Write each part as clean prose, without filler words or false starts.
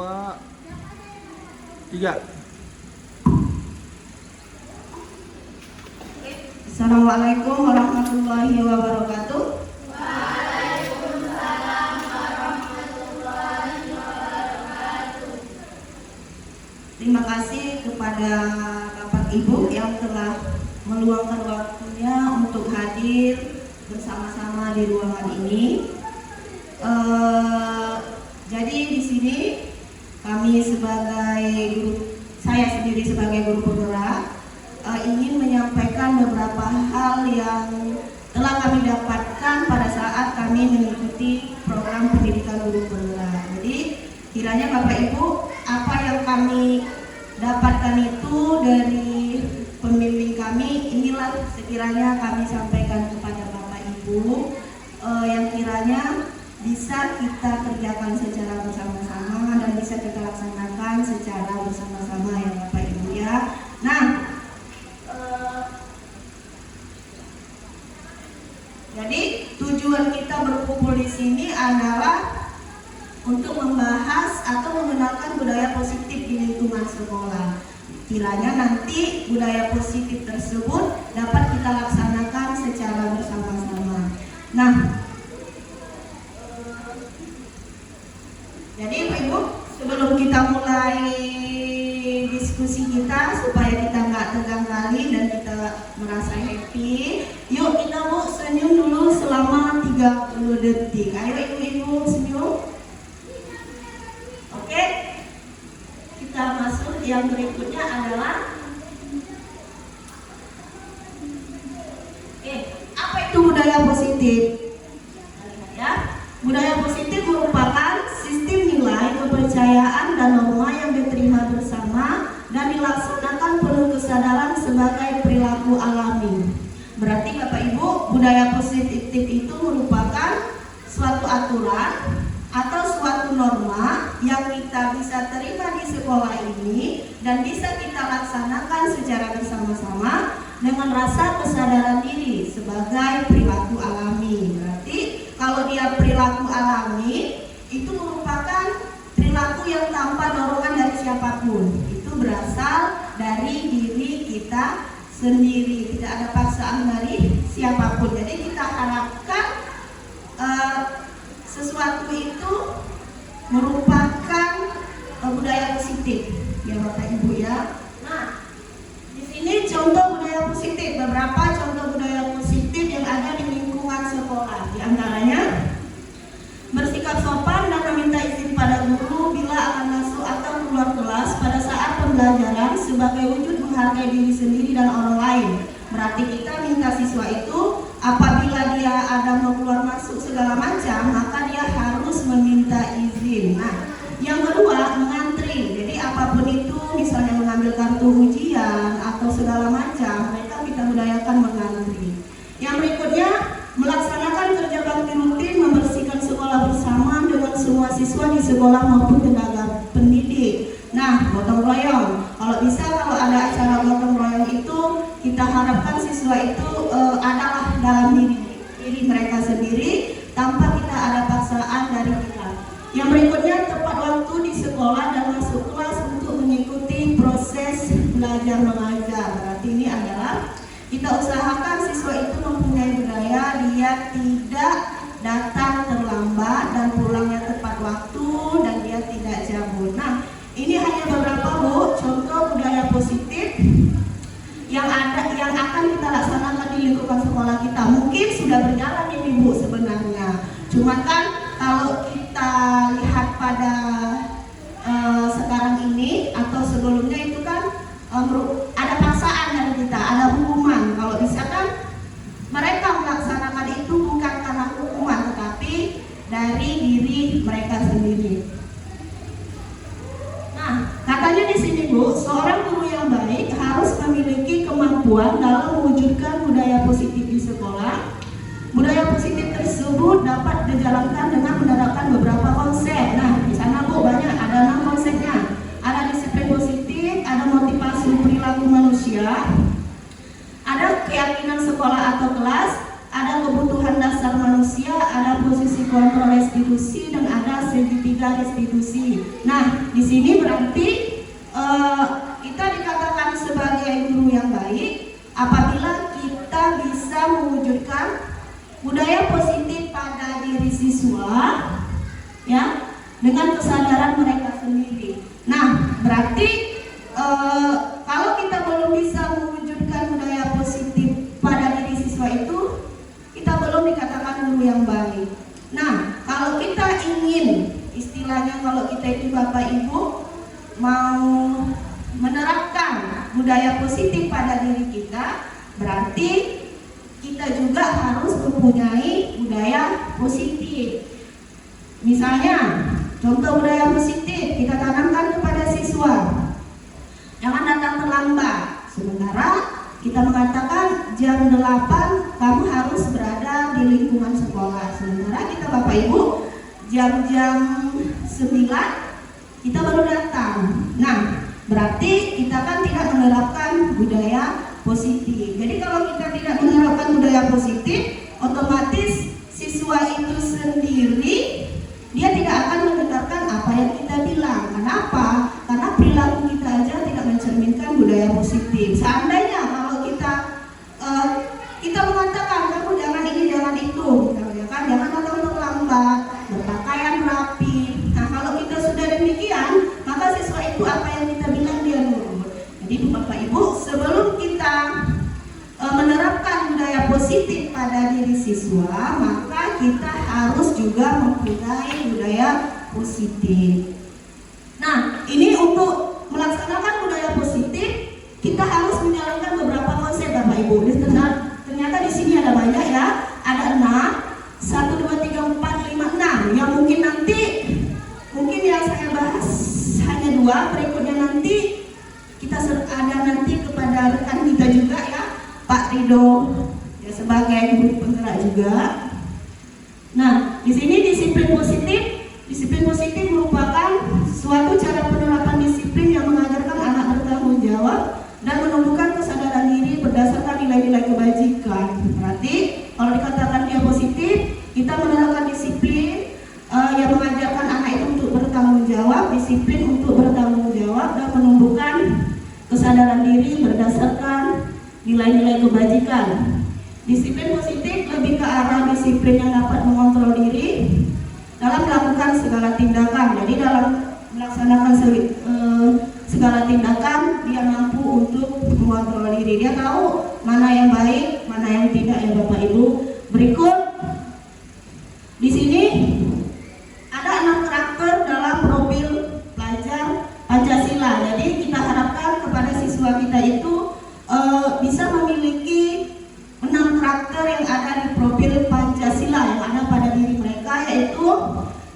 2, 3. Assalamualaikum warahmatullahi wabarakatuh. Terima kasih kepada Bapak Ibu yang telah meluangkan waktunya untuk hadir bersama-sama di ruangan ini. Jadi di sini kami sebagai guru, saya sendiri sebagai guru penggerak ingin menyampaikan beberapa hal yang telah kami dapatkan pada saat kami mengikuti program pendidikan guru penggerak. Jadi kiranya Bapak Ibu, apa yang kami dapatkan itu dari pembimbing kami, inilah sekiranya kami sampaikan kepada Bapak Ibu yang kiranya bisa kita kerjakan secara bersama-sama dan bisa kita laksanakan secara bersama-sama ya Bapak Ibu ya. Nah, jadi tujuan kita berkumpul di sini adalah untuk membahas atau mengenalkan budaya positif di lingkungan sekolah. Kiranya nanti budaya positif tersebut dapat kita laksanakan secara bersama-sama. Nah, jadi Pak Ibu, sebelum kita mulai diskusi kita supaya kita nggak tegang kali dan kita merasa happy, yuk kita Bu senyum dulu selama 30 detik. Ayo ibu-ibu senyum. Oke, kita masuk yang berikutnya adalah apa itu budaya positif? Ya, budaya positif merupakan sistem nilai, kepercayaan dan norma yang diterima bersama dan dilaksanakan penuh kesadaran sebagai perilaku alami. Berarti Bapak Ibu, budaya positif itu merupakan suatu aturan atau suatu norma yang kita bisa terima di sekolah ini dan bisa kita laksanakan secara bersama-sama dengan rasa kesadaran diri sebagai perilaku alami. Berarti kalau dia perilaku alami itu merupakan perilaku yang tanpa dorongan dari siapapun. Itu berasal dari diri kita sendiri, tidak ada paksaan dari siapapun. Jadi kita harapkan sesuatu itu merupakan budaya positif ya Bapak Ibu ya. Nah, di sini contoh budaya positif, beberapa contoh budaya positif yang ada di lingkungan sekolah. Di antaranya bersikap sopan dan meminta izin pada guru bila akan masuk atau keluar kelas pada saat pembelajaran sebagai wujud menghargai diri sendiri dan orang lain. Berarti kita minta siswa itu apabila dia ada mau keluar masuk segala macam, maka dia harus meminta izin. Nah, yang kedua mengantri. Jadi apapun itu, misalnya mengambil kartu ujian atau segala macam, mereka kita budayakan mengantri. Yang berikutnya melaksanakan kerja bakti rutin, membersihkan sekolah bersama dengan semua siswa di sekolah maupun tenaga pendidik. Nah, gotong royong. Kalau bisa, kalau ada acara gotong royong itu, kita harapkan siswa itu adalah dalam diri mereka sendiri tanpa kita ada paksaan dari kita. Yang berikutnya tepat waktu di sekolah dan masuk kelas untuk mengikuti proses belajar mengajar. Berarti ini adalah kita usahakan siswa itu mempunyai budaya dia tidak datang terlambat dan pulangnya tepat waktu dan dia tidak cabut. Nah, ini hanya beberapa Bu contoh budaya positif yang akan kita laksanakan di lingkungan sekolah kita. Mungkin sudah berjalan ini Bu sebenarnya. Cuma kan kalau kita lihat pada sekarang ini atau sebelumnya itu kan ada paksaan dari kita, ada hukuman. Kalau bisa kan mereka melaksanakan itu bukan karena hukuman tetapi dari diri mereka sendiri. Nah, katanya di sini Bu, seorang guru yang baik harus memiliki kemampuan dalam mewujudkan budaya positif di sekolah. Budaya positif tersebut dapat dijalankan dengan menerapkan beberapa konsep. Nah, di sana Bu banyak, ada 6 konsepnya. Ada disiplin positif, ada motivasi perilaku manusia, ada keyakinan sekolah atau kelas, ada kebutuhan dasar manusia, ada posisi mengontrol restitusi dan ada segitiga restitusi. Nah, di sini berarti kita dikatakan sebagai guru yang baik apabila kita bisa mewujudkan budaya positif pada diri siswa, ya, dengan kesadaran mereka sendiri. Nah, berarti kalau kita belum bisa mewujudkan budaya positif pada diri siswa itu, kita belum dikatakan guru yang baik. Nah, kalau kita ingin, istilahnya kalau kita itu Bapak Ibu mau menerapkan budaya positif pada diri kita, berarti kita juga harus mempunyai budaya positif. Misalnya, contoh budaya positif kita tanamkan kepada siswa, jangan datang terlambat. Sementara kita mengatakan jam 8 kamu harus berada di lingkungan sekolah. Sementara kita Bapak Ibu jam-jam 9 kita baru datang. Nah, berarti kita kan tidak menerapkan budaya positif. Jadi kalau kita tidak menerapkan budaya positif, otomatis siswa itu sendiri dia tidak akan mendengarkan apa yang kita bilang. Kenapa? Karena perilaku kita aja tidak mencerminkan budaya positif. Seandainya kalau kita mengatakan kamu jangan ini jangan itu, misalnya kan, jangan datang terlambat, berpakaian rapi. Nah, kalau kita sudah demikian, maka siswa itu apa yang kita bilang dia nurut. Jadi Bapak Ibu, sebelum kita menerapkan budaya positif pada diri siswa, maka kita harus juga mempunyai budaya positif. Nah, ini untuk melaksanakan budaya positif, kita harus menjalankan beberapa konsep Bapak Ibu. Ternyata di sini ada banyak ya, ada 6, 1, 2, 3, 4, 5, 6. Yang mungkin yang saya bahas hanya 2, berikutnya nanti kita ada nanti kepada rekan kita juga ya, Pak Rido, ya, sebagai guru penggerak juga. Nah, di sini disiplin positif merupakan suatu cara penerapan disiplin yang mengajarkan anak bertanggung jawab dan menumbuhkan kesadaran diri berdasarkan nilai-nilai kebajikan. Berarti kalau dikatakan dia positif, kita menerapkan disiplin yang mengajarkan anak itu untuk bertanggung jawab, disiplin untuk bertanggung jawab dan menumbuhkan kesadaran diri berdasarkan nilai-nilai kebajikan. Disiplin positif lebih ke arah disiplin yang dapat mengontrol diri dalam melakukan segala tindakan. Jadi dalam melaksanakan segala tindakan dia mampu untuk mengontrol diri. Dia tahu mana yang baik, mana yang tidak ya Bapak Ibu. Berikut di sini ada 6 karakter dalam profil pelajar Pancasila. Jadi kita harapkan kepada siswa kita itu bisa memiliki 6 karakter yang ada di profil Pancasila yang ada pada diri mereka, yaitu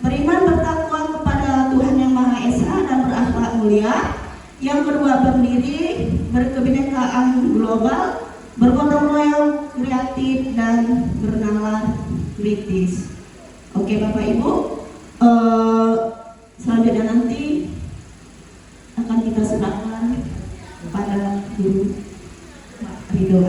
beriman bertakwa kepada Tuhan Yang Maha Esa dan berakhlak mulia. Yang kedua, berdiri berkebinekaan global, bergotong royong, kreatif, dan bernalar kritis. Oke Bapak Ibu, selanjutnya nanti akan kita serahkan kepada Guru Pak Ridho.